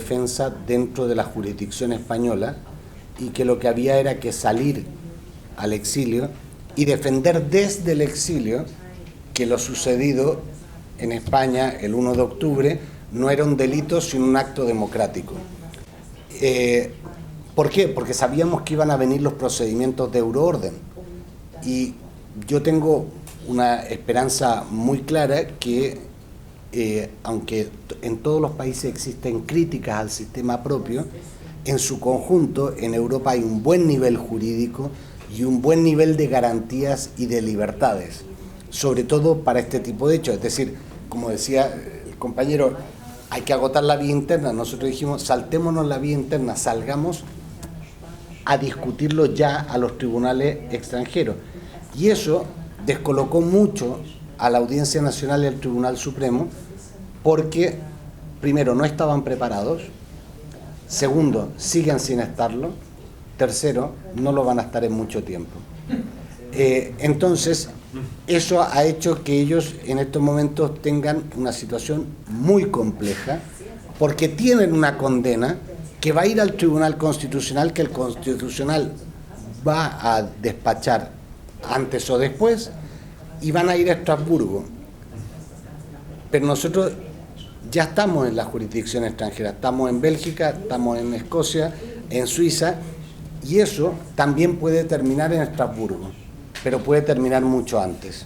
defensa dentro de la jurisdicción española y que lo que había era que salir al exilio y defender desde el exilio que lo sucedido en España el 1 de octubre no era un delito sino un acto democrático. ¿Por qué? Porque sabíamos que iban a venir los procedimientos de euroorden y yo tengo una esperanza muy clara que aunque en todos los países existen críticas al sistema propio, en su conjunto en Europa hay un buen nivel jurídico y un buen nivel de garantías y de libertades, sobre todo para este tipo de hechos. Es decir, como decía el compañero, hay que agotar la vía interna. Nosotros dijimos, saltémonos la vía interna, salgamos a discutirlo ya a los tribunales extranjeros. Y eso descolocó mucho a la Audiencia Nacional y al Tribunal Supremo porque, primero, no estaban preparados, segundo, siguen sin estarlo, tercero, no lo van a estar en mucho tiempo. Entonces, eso ha hecho que ellos en estos momentos tengan una situación muy compleja porque tienen una condena que va a ir al Tribunal Constitucional, que el Constitucional va a despachar antes o después y van a ir a Estrasburgo. Pero nosotros ya estamos en la jurisdicción extranjera, estamos en Bélgica, estamos en Escocia, en Suiza, y eso también puede terminar en Estrasburgo, pero puede terminar mucho antes.